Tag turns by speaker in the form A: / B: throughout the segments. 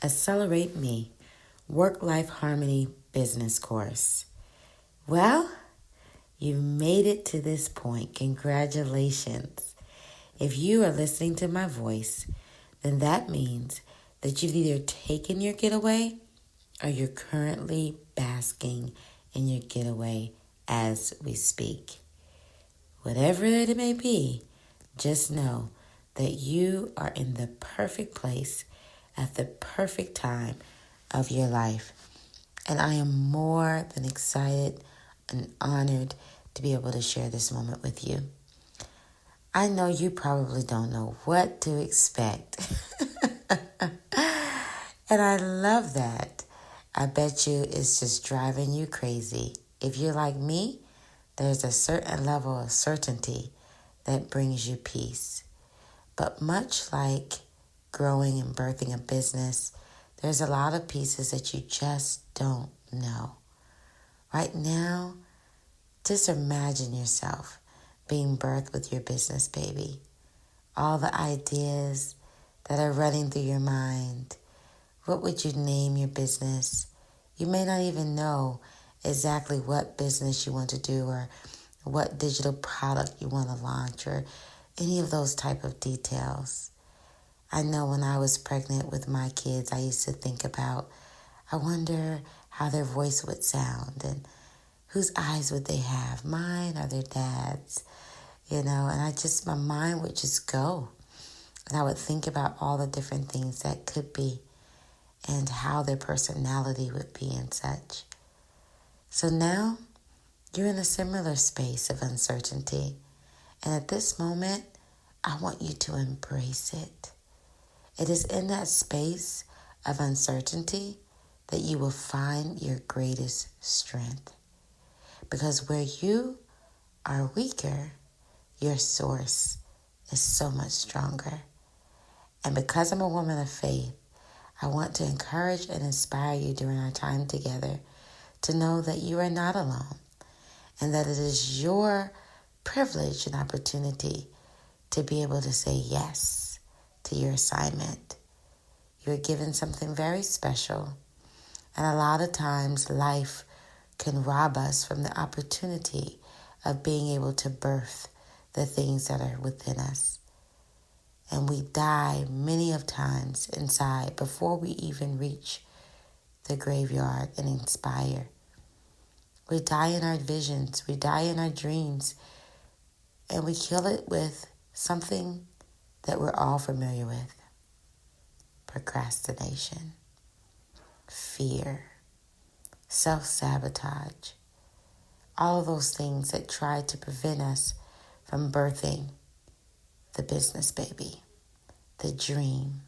A: Accelerate Me Work-Life Harmony Business Course. Well, you made it to this point. Congratulations. If you are listening to my voice, then that means that you've either taken your getaway or you're currently basking in your getaway as we speak. Whatever it may be, just know that you are in the perfect place at the perfect time of your life. And I am more than excited and honored to be able to share this moment with you. I know you probably don't know what to expect. And I love that. I bet you it's just driving you crazy. If you're like me, there's a certain level of certainty that brings you peace. But much like growing and birthing a business, there's a lot of pieces that you just don't know. Right now, just imagine yourself being birthed with your business baby. All the ideas that are running through your mind. What would you name your business? You may not even know exactly what business you want to do or what digital product you want to launch or any of those type of details. I know when I was pregnant with my kids, I used to think about, I wonder how their voice would sound and whose eyes would they have, mine or their dad's, and my mind would just go. And I would think about all the different things that could be and how their personality would be and such. So now you're in a similar space of uncertainty. And at this moment, I want you to embrace it. It is in that space of uncertainty that you will find your greatest strength. Because where you are weaker, your source is so much stronger. And because I'm a woman of faith, I want to encourage and inspire you during our time together to know that you are not alone and that it is your privilege and opportunity to be able to say yes to your assignment. You're given something very special, and a lot of times life can rob us from the opportunity of being able to birth the things that are within us. And we die many of times inside before we even reach the graveyard and inspire. We die in our visions, we die in our dreams, and we kill it with something that we're all familiar with. Procrastination, fear, self-sabotage, all of those things that try to prevent us from birthing the business baby, the dream.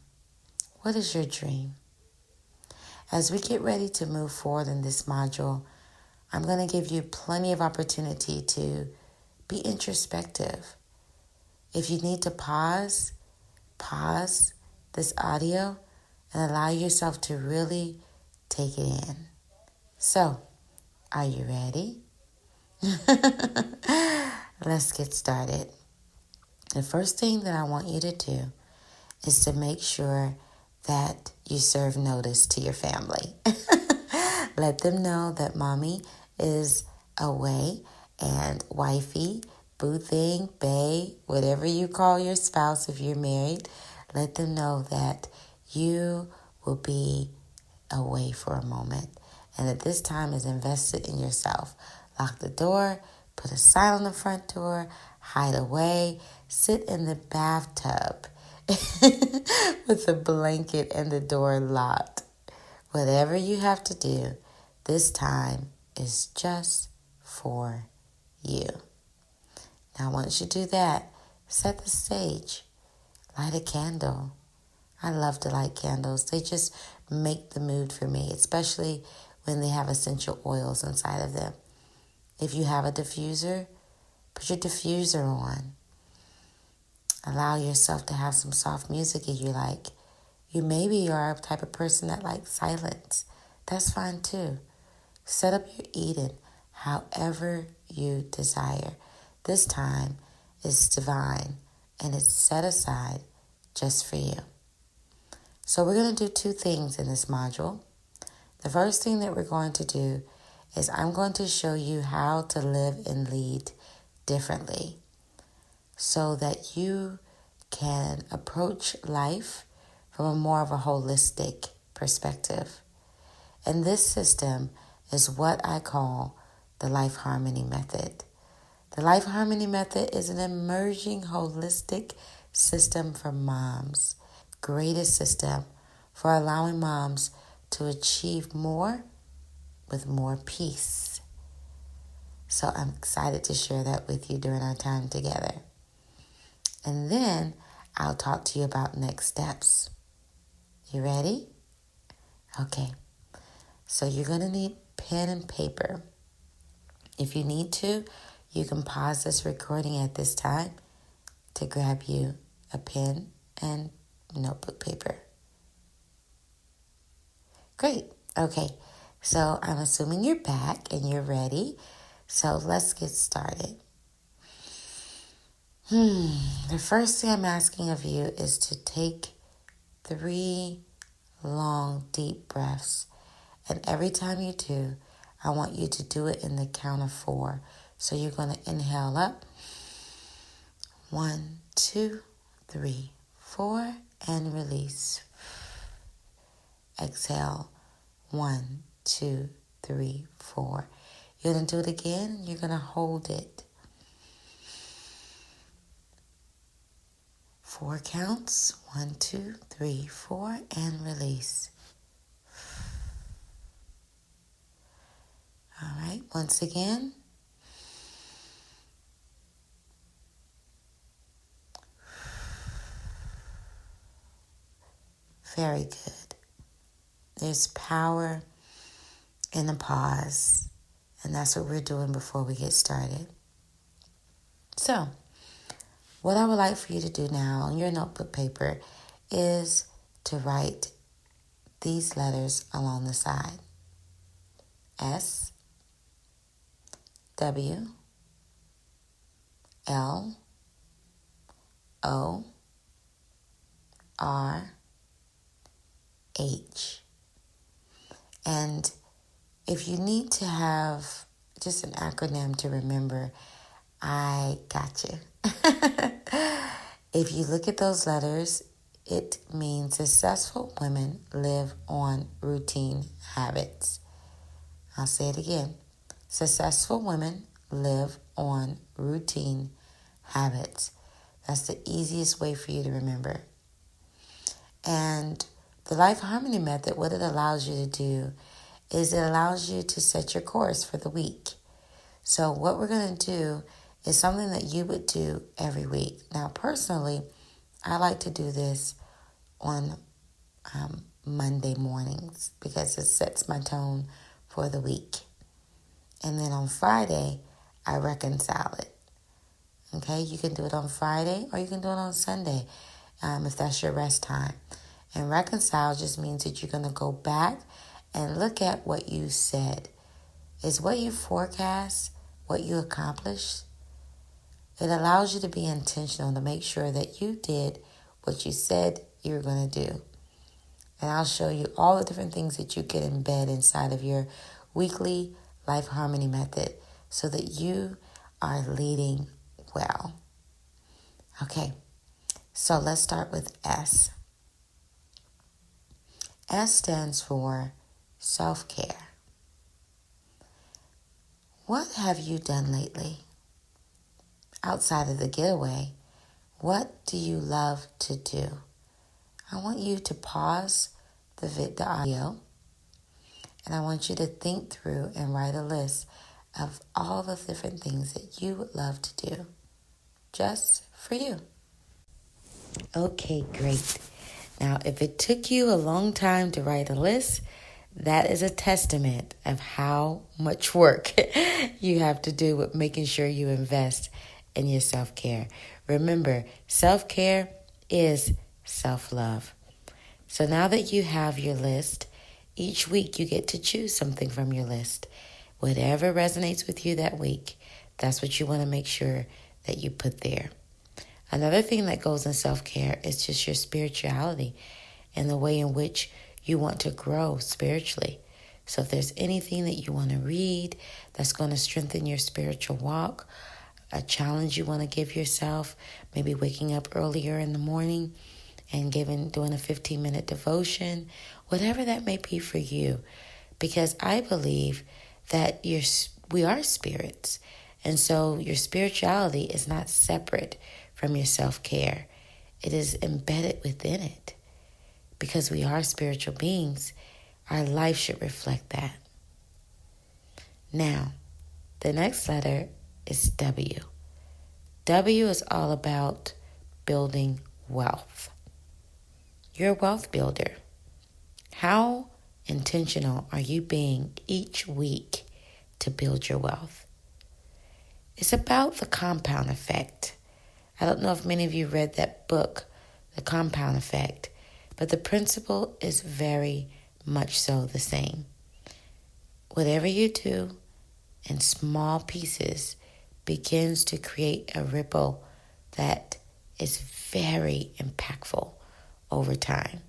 A: What is your dream? As we get ready to move forward in this module, I'm going to give you plenty of opportunity to be introspective. If you need to pause this audio and allow yourself to really take it in. So, are you ready? Let's get started. The first thing that I want you to do is to make sure that you serve notice to your family. Let them know that mommy is away and wifey, boo thing, bae, whatever you call your spouse if you're married, let them know that you will be away for a moment and that this time is invested in yourself. Lock the door, put a sign on the front door, hide away, sit in the bathtub with the blanket and the door locked. Whatever you have to do, this time is just for you. Now, once you do that, set the stage. Light a candle. I love to light candles. They just make the mood for me, especially when they have essential oils inside of them. If you have a diffuser, put your diffuser on. Allow yourself to have some soft music if you like. You maybe are a type of person that likes silence. That's fine too. Set up your Eden however you desire. This time is divine and it's set aside just for you. So we're going to do two things in this module. The first thing that we're going to do is I'm going to show you how to live and lead differently so that you can approach life from a more of a holistic perspective. And this system is what I call the Life Harmony Method. The Life Harmony Method is an emerging holistic system for moms, greatest system for allowing moms to achieve more with more peace. So I'm excited to share that with you during our time together. And then I'll talk to you about next steps. You ready? Okay. So you're going to need pen and paper. If you need to, you can pause this recording at this time to grab you a pen and notebook paper. Great. Okay. So I'm assuming you're back and you're ready. So let's get started. The first thing I'm asking of you is to take 3 long, deep breaths. And every time you do, I want you to do it in the count of 4. So you're going to inhale up. 1, 2, 3, 4, and release. Exhale. 1, 2, 3, 4. You're going to do it again. You're going to hold it. 4 counts. 1, 2, 3, 4, and release. All right, once again. Very good. There's power in the pause, and that's what we're doing before we get started. So, what I would like for you to do now on your notebook paper is to write these letters along the side. S, W, L, O, R, H. And if you need to have just an acronym to remember, I got you. If you look at those letters, it means successful women live on routine habits. I'll say it again. Successful women live on routine habits. That's the easiest way for you to remember. And the Life Harmony Method, what it allows you to do is it allows you to set your course for the week. So what we're going to do is something that you would do every week. Now, personally, I like to do this on Monday mornings because it sets my tone for the week. And then on Friday, I reconcile it. Okay, you can do it on Friday or you can do it on Sunday if that's your rest time. And reconcile just means that you're going to go back and look at what you said. Is what you forecast what you accomplished? It allows you to be intentional to make sure that you did what you said you were going to do. And I'll show you all the different things that you can embed inside of your weekly Life Harmony Method so that you are leading well. Okay, so let's start with S. S stands for self-care. What have you done lately? Outside of the getaway, what do you love to do? I want you to pause the audio, and I want you to think through and write a list of all the different things that you would love to do just for you. Okay, great. Now, if it took you a long time to write a list, that is a testament of how much work you have to do with making sure you invest in your self-care. Remember, self-care is self-love. So now that you have your list, each week you get to choose something from your list. Whatever resonates with you that week, that's what you want to make sure that you put there. Another thing that goes in self-care is just your spirituality and the way in which you want to grow spiritually. So if there's anything that you want to read that's going to strengthen your spiritual walk, a challenge you want to give yourself, maybe waking up earlier in the morning and doing a 15-minute devotion, whatever that may be for you. Because I believe that we are spirits. And so your spirituality is not separate from your self-care. It is embedded within it. Because we are spiritual beings, our life should reflect that. Now, the next letter is W. W is all about building wealth. You're a wealth builder. How intentional are you being each week to build your wealth? It's about the compound effect. I don't know if many of you read that book, The Compound Effect, but the principle is very much so the same. Whatever you do in small pieces begins to create a ripple that is very impactful over time.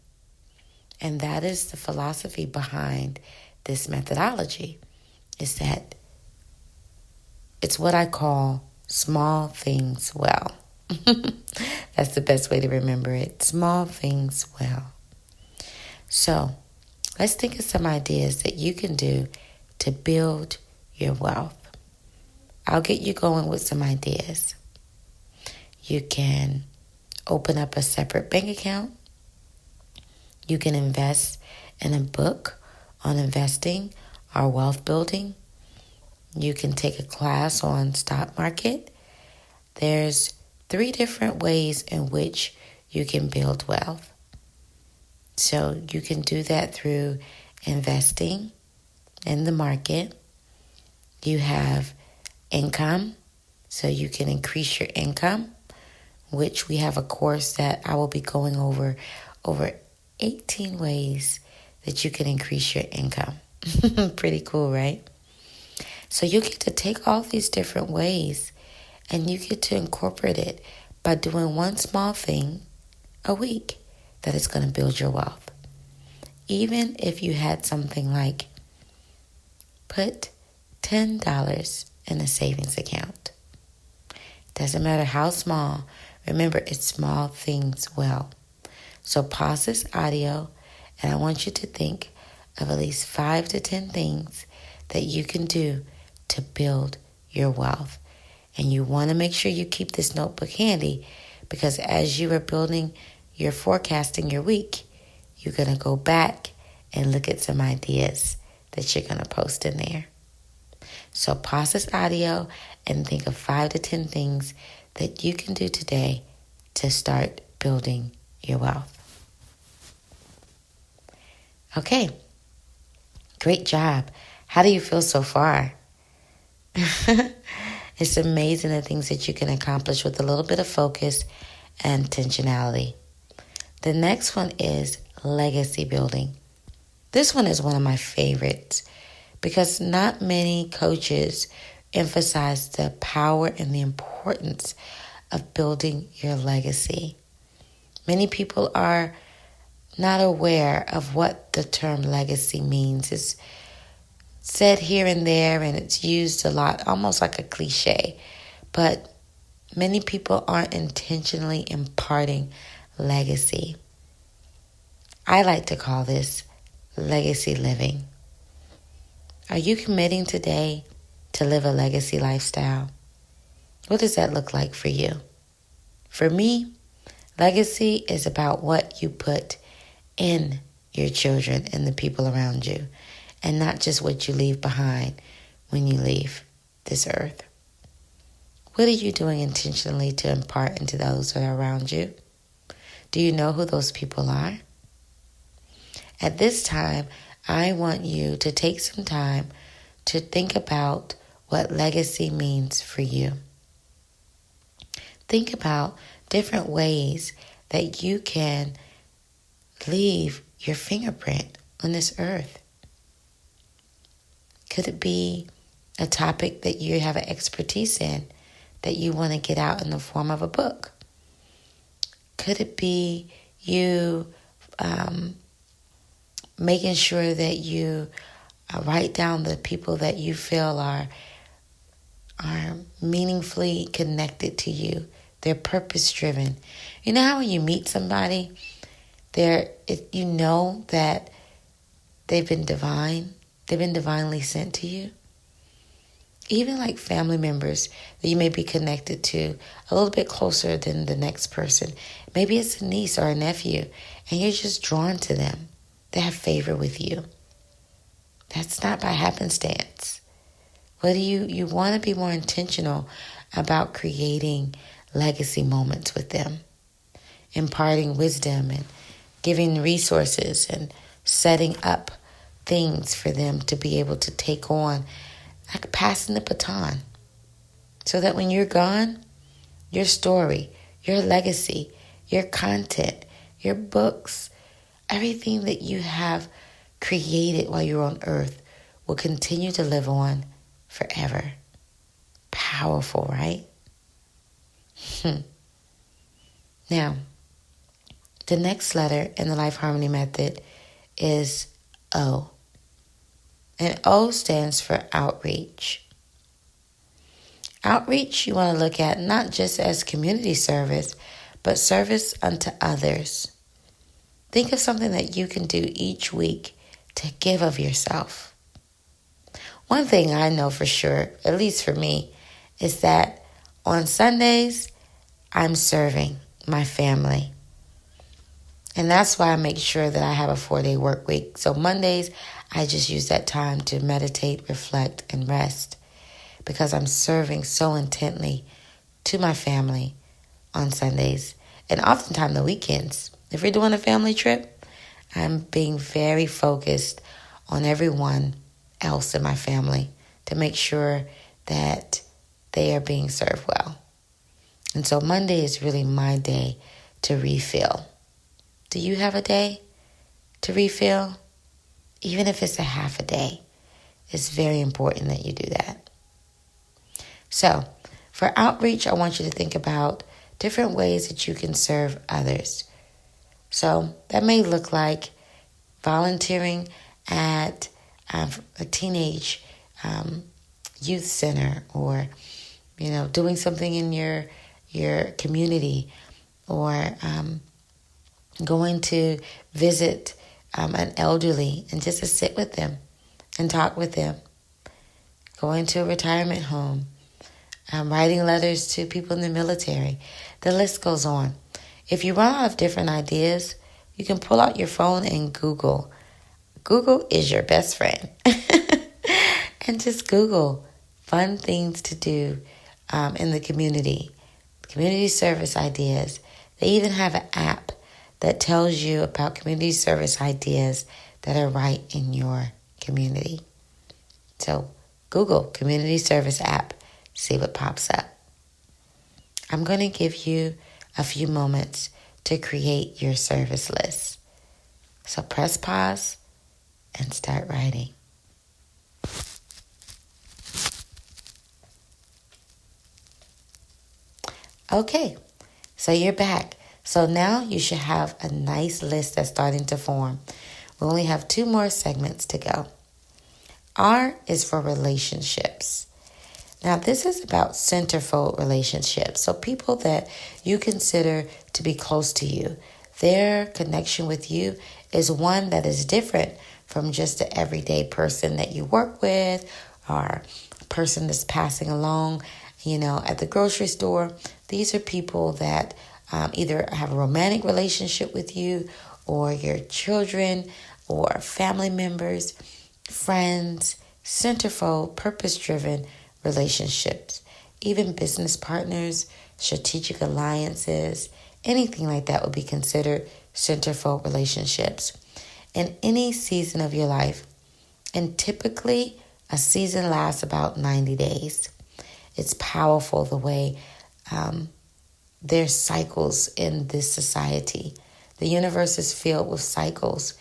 A: And that is the philosophy behind this methodology, is that it's what I call small things well. That's the best way to remember it. Small things well. So let's think of some ideas that you can do to build your wealth. I'll get you going with some ideas. You can open up a separate bank account. You can invest in a book on investing or wealth building. You can take a class on stock market. There's 3 different ways in which you can build wealth. So you can do that through investing in the market. You have income, so you can increase your income, which we have a course that I will be going over 18 ways that you can increase your income. Pretty cool, right? So you get to take all these different ways and you get to incorporate it by doing one small thing a week that is going to build your wealth. Even if you had something like put $10 in a savings account. Doesn't matter how small. Remember, it's small things well. So pause this audio and I want you to think of at least 5 to 10 things that you can do to build your wealth. And you want to make sure you keep this notebook handy, because as you are forecasting your week, you're going to go back and look at some ideas that you're going to post in there. So pause this audio and think of 5 to 10 things that you can do today to start building your wealth. Okay, great job. How do you feel so far? It's amazing the things that you can accomplish with a little bit of focus and intentionality. The next one is legacy building. This one is one of my favorites because not many coaches emphasize the power and the importance of building your legacy. Many people are not aware of what the term legacy means. It's said here and there and it's used a lot, almost like a cliche. But many people aren't intentionally imparting legacy. I like to call this legacy living. Are you committing today to live a legacy lifestyle? What does that look like for you? For me, legacy is about what you put in your children and the people around you, and not just what you leave behind when you leave this earth. What are you doing intentionally to impart into those that are around you? Do you know who those people are? At this time, I want you to take some time to think about what legacy means for you. Think about different ways that you can leave your fingerprint on this earth. Could it be a topic that you have an expertise in that you want to get out in the form of a book? Could it be you making sure that you write down the people that you feel are meaningfully connected to you. They're purpose driven. You know how when you meet somebody, you know that they've been divinely sent to you. Even like family members that you may be connected to a little bit closer than the next person. Maybe it's a niece or a nephew, and you're just drawn to them. They have favor with you. That's not by happenstance. Whether you want to be more intentional about creating legacy moments with them, imparting wisdom and giving resources and setting up things for them to be able to take on, like passing the baton, so that when you're gone, your story, your legacy, your content, your books, everything that you have created while you're on earth will continue to live on forever. Powerful, right? Now, the next letter in the Life Harmony Method is O. And O stands for outreach. Outreach you want to look at not just as community service, but service unto others. Think of something that you can do each week to give of yourself. One thing I know for sure, at least for me, is that on Sundays, I'm serving my family. And that's why I make sure that I have a 4-day work week. So Mondays, I just use that time to meditate, reflect, and rest, because I'm serving so intently to my family on Sundays and oftentimes the weekends. If we're doing a family trip, I'm being very focused on everyone else in my family to make sure that they are being served well. And so Monday is really my day to refill. Do you have a day to refill? Even if it's a half a day, it's very important that you do that. So, for outreach, I want you to think about different ways that you can serve others. So, that may look like volunteering at a teenage youth center, or doing something in your community, or going to visit an elderly and just to sit with them and talk with them. Going to a retirement home, writing letters to people in the military. The list goes on. If you run out of different ideas, you can pull out your phone and Google. Google is your best friend. And just Google fun things to do in the community service ideas. They even have an app that tells you about community service ideas that are right in your community. So Google community service app, see what pops up. I'm going to give you a few moments to create your service list. So press pause and start writing. Okay, so you're back. So now you should have a nice list that's starting to form. We only have 2 more segments to go. R is for relationships. Now this is about centerfold relationships. So people that you consider to be close to you. Their connection with you is one that is different from just the everyday person that you work with, or a person that's passing along, at the grocery store. These are people that either have a romantic relationship with you, or your children, or family members, friends, centerfold, purpose-driven relationships, even business partners, strategic alliances, anything like that would be considered centerfold relationships in any season of your life. And typically, a season lasts about 90 days. It's powerful the way there's cycles in this society. The universe is filled with cycles,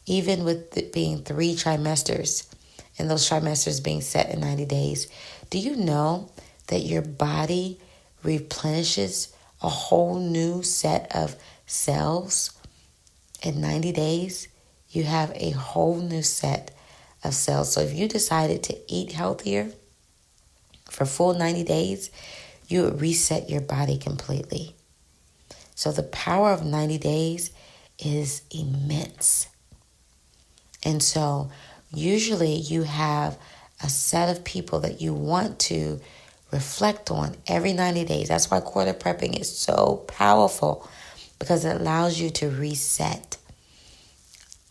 A: even with it being 3 trimesters, and those trimesters being set in 90 days. Do you know that your body replenishes a whole new set of cells In 90 days, you have a whole new set of cells. So if you decided to eat healthier for full 90 days, you would reset your body completely. So the power of 90 days is immense. And so usually you have a set of people that you want to reflect on every 90 days. That's why quarter prepping is so powerful, because it allows you to reset.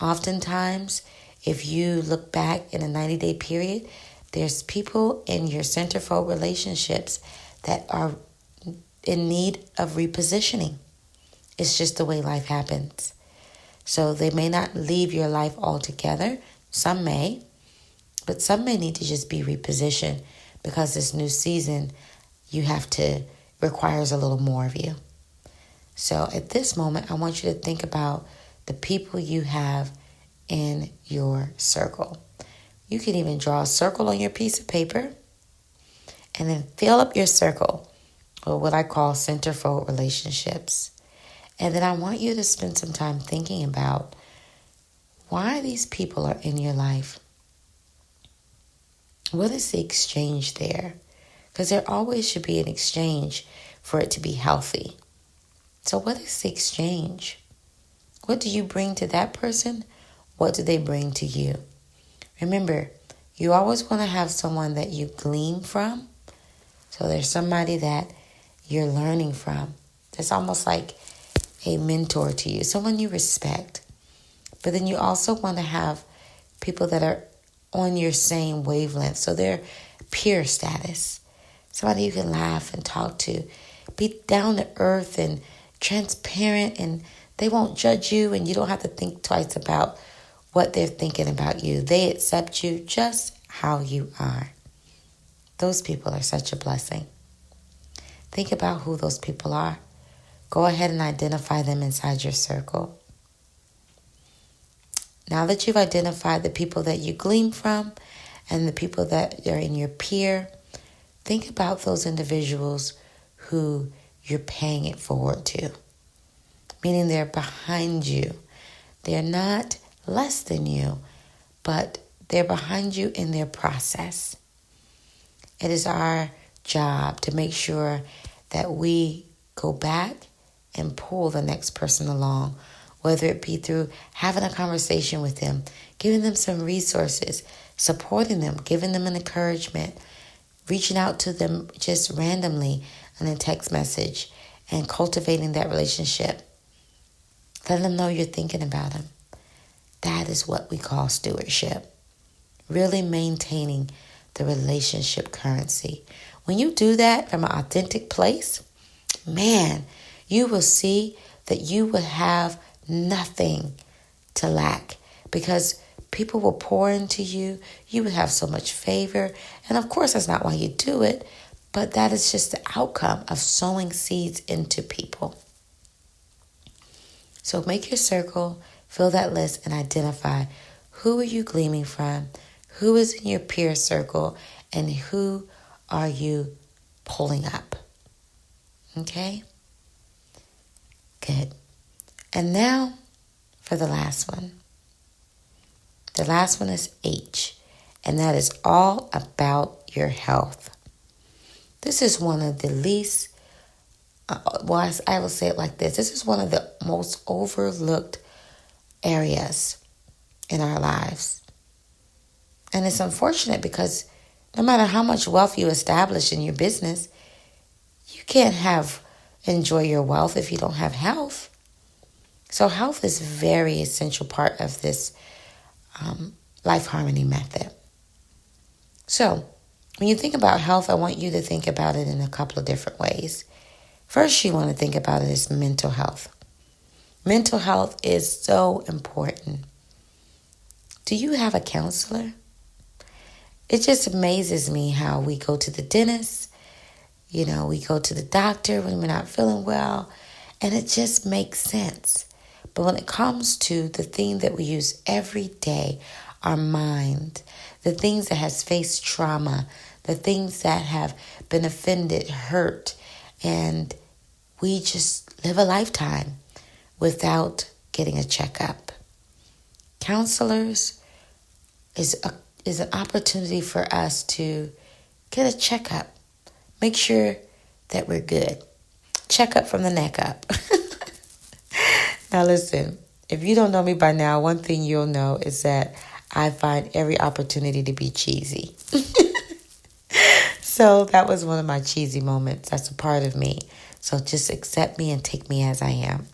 A: Oftentimes, if you look back in a 90-day period, there's people in your centerfold relationships that are in need of repositioning. It's just the way life happens. So they may not leave your life altogether. Some may, but some may need to just be repositioned, because this new season requires a little more of you. So at this moment, I want you to think about the people you have in your circle. You can even draw a circle on your piece of paper and then fill up your circle with what I call centerfold relationships. And then I want you to spend some time thinking about why these people are in your life. What is the exchange there? Because there always should be an exchange for it to be healthy. So what is the exchange? What do you bring to that person? What do they bring to you? Remember, you always want to have someone that you glean from. So there's somebody that you're learning from. It's almost like a mentor to you, someone you respect. But then you also want to have people that are on your same wavelength. So they're peer status. Somebody you can laugh and talk to. Be down to earth and transparent, and they won't judge you, and you don't have to think twice about what they're thinking about you. They accept you just how you are. Those people are such a blessing. Think about who those people are. Go ahead and identify them inside your circle. Now that you've identified the people that you glean from and the people that are in your peer, think about those individuals who you're paying it forward to, meaning they're behind you. They're not less than you, but they're behind you in their process. It is our job to make sure that we go back and pull the next person along, whether it be through having a conversation with them, giving them some resources, supporting them, giving them an encouragement, reaching out to them just randomly in a text message, and cultivating that relationship. Let them know you're thinking about them. That is what we call stewardship. Really maintaining the relationship currency. When you do that from an authentic place, man, you will see that you will have nothing to lack, because people will pour into you. You will have so much favor. And of course, that's not why you do it, but that is just the outcome of sowing seeds into people. So make your circle, fill that list, and identify who are you gleaming from, who is in your peer circle, and who are you pulling up. Okay? Good. And now for the last one. The last one is H, and that is all about your health. This is one of the least, I will say it like this. This is one of the most overlooked areas in our lives. And it's unfortunate, because no matter how much wealth you establish in your business, you can't enjoy your wealth if you don't have health. So health is a very essential part of this life harmony method. So when you think about health, I want you to think about it in a couple of different ways. First, you want to think about it as mental health. Mental health is so important. Do you have a counselor? It just amazes me how we go to the dentist, we go to the doctor when we're not feeling well, and it just makes sense. But when it comes to the thing that we use every day, our mind, the things that has faced trauma, the things that have been offended, hurt, and we just live a lifetime without getting a checkup. Counselors is an opportunity for us to get a checkup. Make sure that we're good. Check up from the neck up. Now listen, if you don't know me by now, one thing you'll know is that I find every opportunity to be cheesy. So that was one of my cheesy moments. That's a part of me. So just accept me and take me as I am.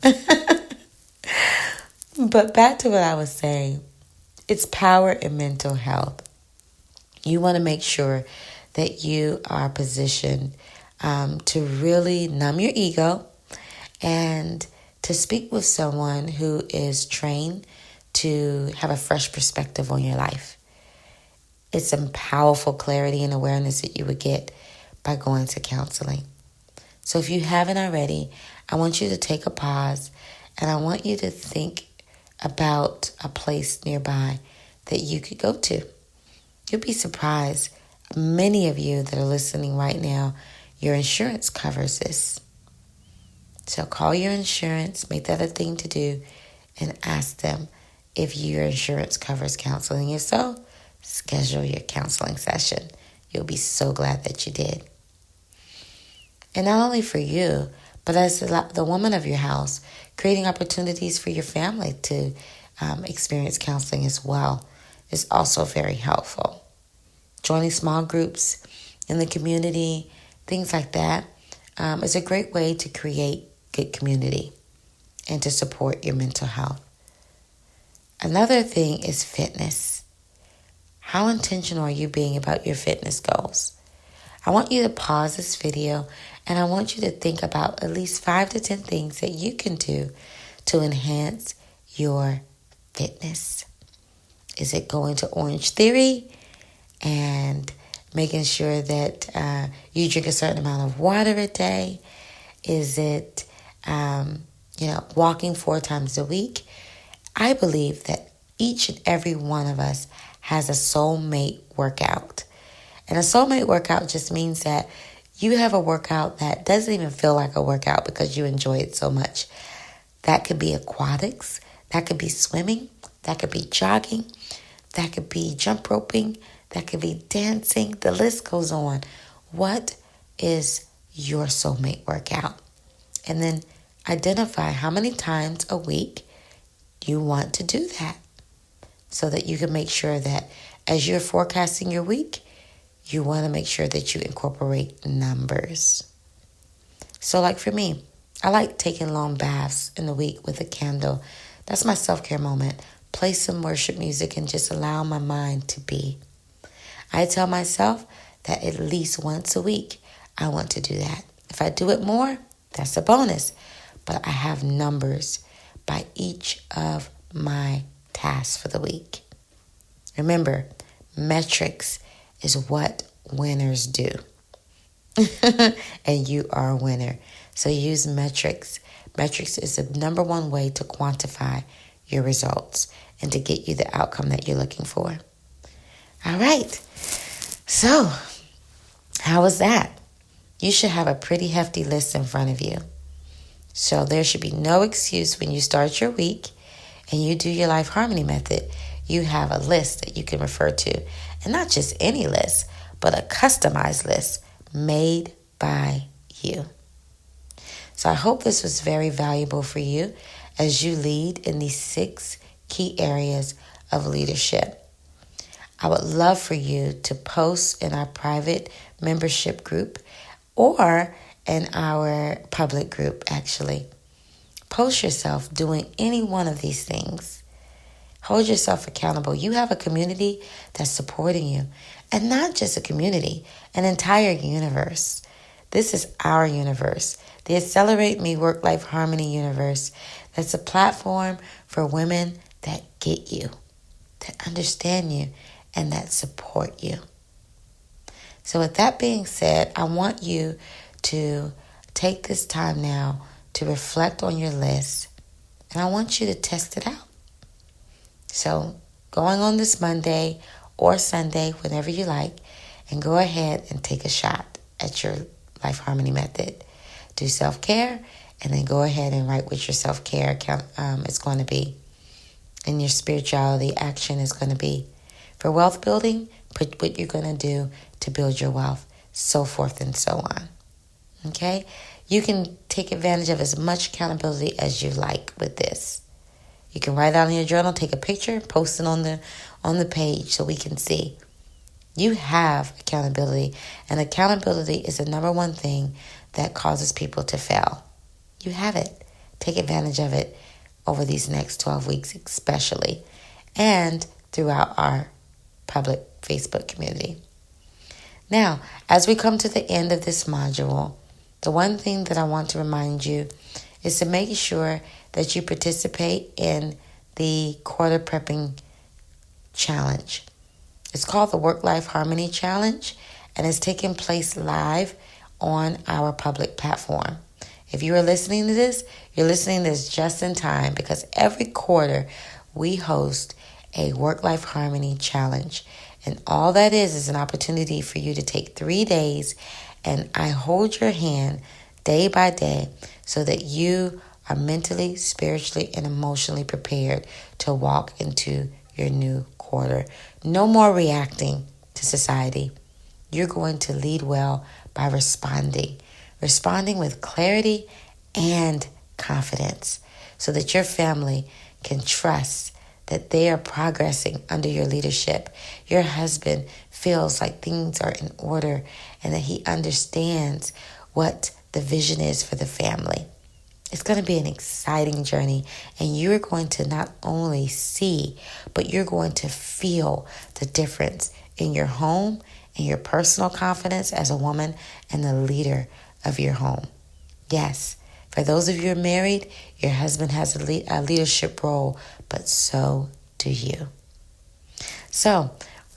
A: But back to what I was saying. It's power in mental health. You want to make sure that you are positioned to really numb your ego and to speak with someone who is trained to have a fresh perspective on your life. It's some powerful clarity and awareness that you would get by going to counseling. So if you haven't already, I want you to take a pause and I want you to think about a place nearby that you could go to. You'll be surprised. Many of you that are listening right now, your insurance covers this. So call your insurance, make that a thing to do, and ask them if your insurance covers counseling. If so, schedule your counseling session. You'll be so glad that you did. And not only for you, but as the woman of your house, creating opportunities for your family to experience counseling as well is also very helpful. Joining small groups in the community, things like that, is a great way to create good community and to support your mental health. Another thing is fitness. How intentional are you being about your fitness goals? I want you to pause this video and I want you to think about at least 5 to 10 things that you can do to enhance your fitness. Is it going to Orange Theory and making sure that you drink a certain amount of water a day? Is it, walking 4 times a week? I believe that each and every one of us has a soulmate workout. And a soulmate workout just means that you have a workout that doesn't even feel like a workout because you enjoy it so much. That could be aquatics, that could be swimming, that could be jogging, that could be jump roping, that could be dancing. The list goes on. What is your soulmate workout? And then identify how many times a week you want to do that so that you can make sure that as you're forecasting your week, you want to make sure that you incorporate numbers. So like for me, I like taking long baths in the week with a candle. That's my self-care moment. Play some worship music and just allow my mind to be. I tell myself that at least once a week, I want to do that. If I do it more, that's a bonus. But I have numbers by each of my tasks for the week. Remember, metrics is what winners do. And you are a winner. So use metrics. Metrics is the number one way to quantify your results and to get you the outcome that you're looking for. All right. So, how was that? You should have a pretty hefty list in front of you. So there should be no excuse when you start your week and you do your Life Harmony method. You have a list that you can refer to. And not just any list, but a customized list made by you. So I hope this was very valuable for you as you lead in these 6 key areas of leadership. I would love for you to post in our private membership group or in our public group, actually. Post yourself doing any one of these things. Hold yourself accountable. You have a community that's supporting you. And not just a community, an entire universe. This is our universe. The Accelerate Me Work-Life Harmony universe. That's a platform for women that get you, that understand you, and that support you. So with that being said, I want you to take this time now to reflect on your list. And I want you to test it out. So going on this Monday or Sunday, whenever you like, and go ahead and take a shot at your Life Harmony method. Do self-care And then go ahead and write what your self-care account is going to be. And your spirituality action is going to be. For wealth building, put what you're going to do to build your wealth, so forth and so on. Okay? You can take advantage of as much accountability as you like with this. You can write it out in your journal, take a picture, post it on the page so we can see. You have accountability, and accountability is the number one thing that causes people to fail. You have it. Take advantage of it over these next 12 weeks especially, and throughout our public Facebook community. Now, as we come to the end of this module, the one thing that I want to remind you is to make sure that you participate in the quarter prepping challenge. It's called the Work-Life Harmony Challenge, and it's taking place live on our public platform. If you are listening to this, you're listening to this just in time, because every quarter we host a Work-Life Harmony Challenge. And all that is an opportunity for you to take 3 days, and I hold your hand day by day so that you are mentally, spiritually, and emotionally prepared to walk into your new quarter. No more reacting to society. You're going to lead well by responding with clarity and confidence, so that your family can trust that they are progressing under your leadership. Your husband feels like things are in order and that he understands what the vision is for the family. It's going to be an exciting journey, and you're going to not only see, but you're going to feel the difference in your home and your personal confidence as a woman and the leader of your home. Yes, for those of you who are married, your husband has a leadership role, but so do you. So,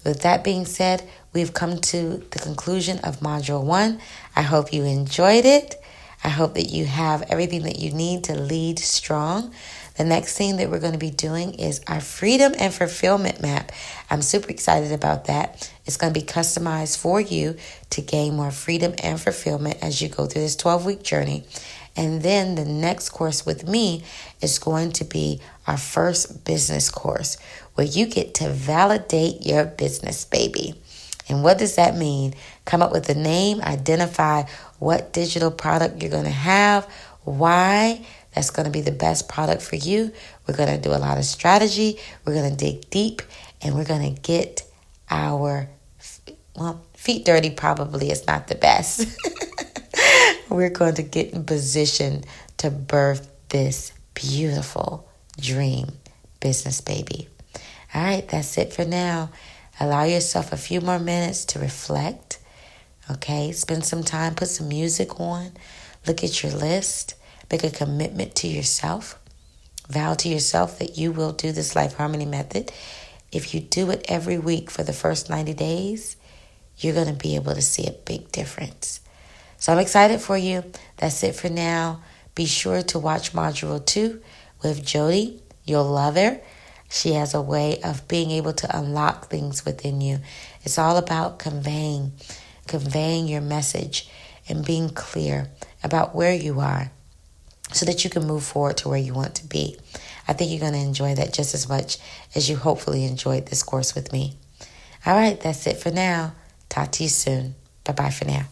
A: with that being said, we've come to the conclusion of Module 1. I hope you enjoyed it. I hope that you have everything that you need to lead strong. The next thing that we're going to be doing is our Freedom and Fulfillment Map. I'm super excited about that. It's going to be customized for you to gain more freedom and fulfillment as you go through this 12-week journey. And then the next course with me is going to be our first business course, where you get to validate your business, baby. And what does that mean? Come up with a name, identify what digital product you're going to have, why that's going to be the best product for you. We're going to do a lot of strategy. We're going to dig deep, and we're going to get our, feet dirty probably is not the best. We're going to get in position to birth this beautiful dream business, baby. All right, that's it for now. Allow yourself a few more minutes to reflect. Okay, spend some time, put some music on, look at your list, make a commitment to yourself. Vow to yourself that you will do this Life Harmony Method. If you do it every week for the first 90 days, you're going to be able to see a big difference. So I'm excited for you. That's it for now. Be sure to watch Module 2 with Jody. You'll love her. She has a way of being able to unlock things within you. It's all about conveying your message and being clear about where you are so that you can move forward to where you want to be. I think you're going to enjoy that just as much as you hopefully enjoyed this course with me. All right, that's it for now. Talk to you soon. Bye-bye for now.